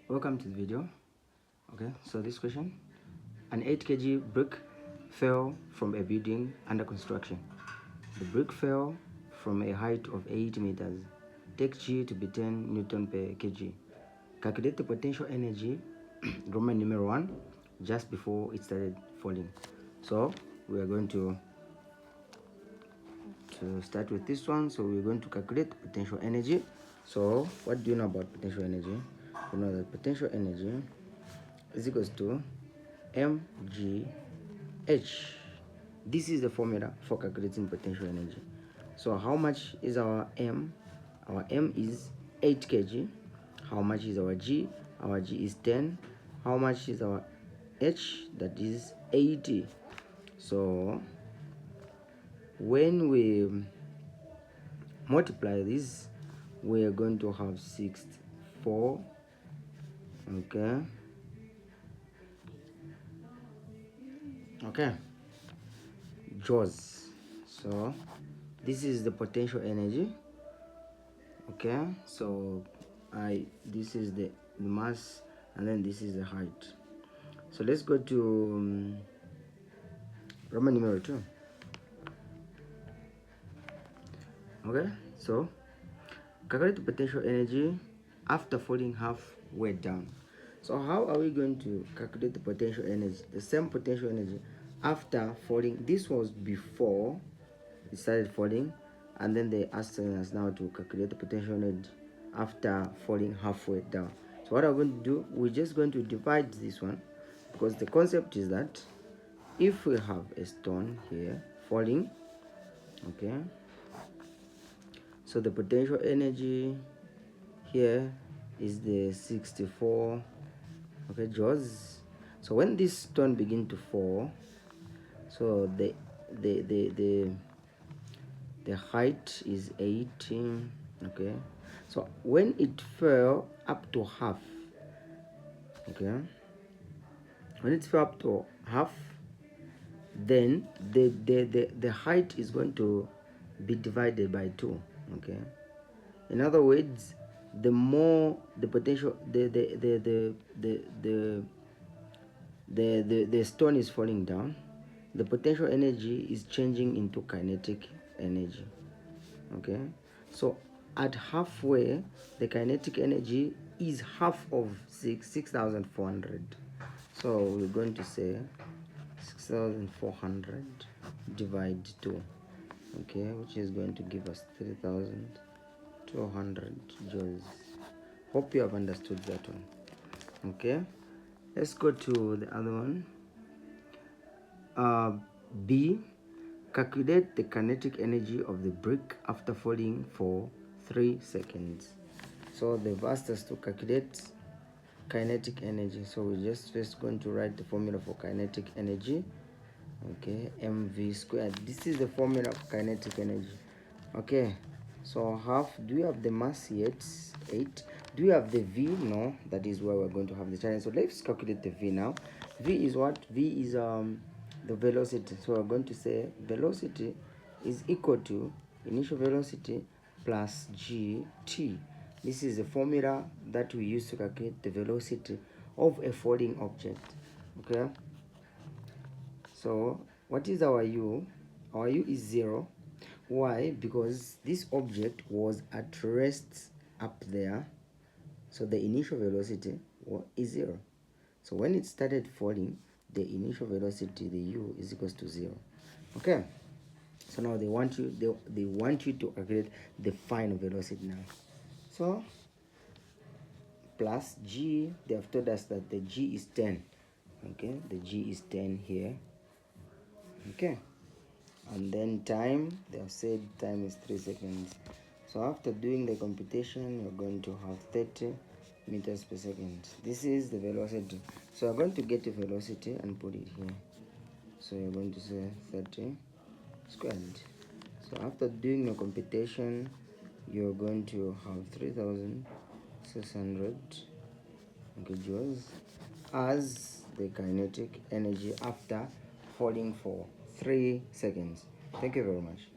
Welcome to the video. Okay, so this question: an 8 kg brick fell from a building under construction. The brick fell from a height of 8 meters. Take G to be 10 Newton per kg. Calculate the potential energy Roman numeral 1 just before it started falling. So we are going to start with this one. So we're going to calculate potential energy. So what do you know about potential energy? You know that potential energy is equals to mgh. This is the formula for calculating potential energy. So how much is our m? Our m is 8 kg. How much is our g? Our g is 10. How much is our h? That is 80. So when we multiply this, we are going to have 64. Okay, joules. So this is the potential energy. Okay, so this is the mass, and then this is the height. So let's go to Roman numeral 2. Okay, so calculate the potential energy after falling halfway down. So how are we going to calculate the potential energy? The same potential energy after falling. This was before it started falling, and then they asked us now to calculate the potential energy after falling halfway down. So what I'm going to do, we're just going to divide this one, because the concept is that if we have a stone here falling, okay, so the potential energy here is the 64, okay, joules. So when this stone begin to fall, so the height is 18. Okay, so when it fell up to half, okay, when it fell up to half, then the height is going to be divided by 2. Okay, in other words, the more the potential the stone is falling down, the potential energy is changing into kinetic energy. Okay, so at halfway, the kinetic energy is half of 6,400. So we're going to say 6,400 divide 2, okay, which is going to give us 3,200 joules. Hope you have understood that one. Okay, let's go to the other one. B, calculate the kinetic energy of the brick after falling for 3 seconds. So they've asked us to calculate kinetic energy. So we're just first going to write the formula for kinetic energy. Okay, mv squared. This is the formula of kinetic energy. Okay, so do we have the mass yet? 8. Do we have the v? No, that is where we're going to have the challenge. So let's calculate the v now. V is what? V is the velocity. So we're going to say velocity is equal to initial velocity plus gt. This is the formula that we use to calculate the velocity of a falling object. Okay, so what is our u? Our u is 0. Why? Because this object was at rest up there, so the initial velocity is 0. So when it started falling, the initial velocity, the u, is equals to 0. Okay, so now they want you to calculate the final velocity now. So plus g, they have told us that the g is 10. Okay, the g is 10 here. Okay, and then time, they have said time is 3 seconds. So after doing the computation, you're going to have 30 meters per second. This is the velocity. So I'm going to get the velocity and put it here. So you're going to say 30 squared. So after doing the computation, you're going to have 3,600 joules as the kinetic energy after falling for 3 seconds. Thank you very much.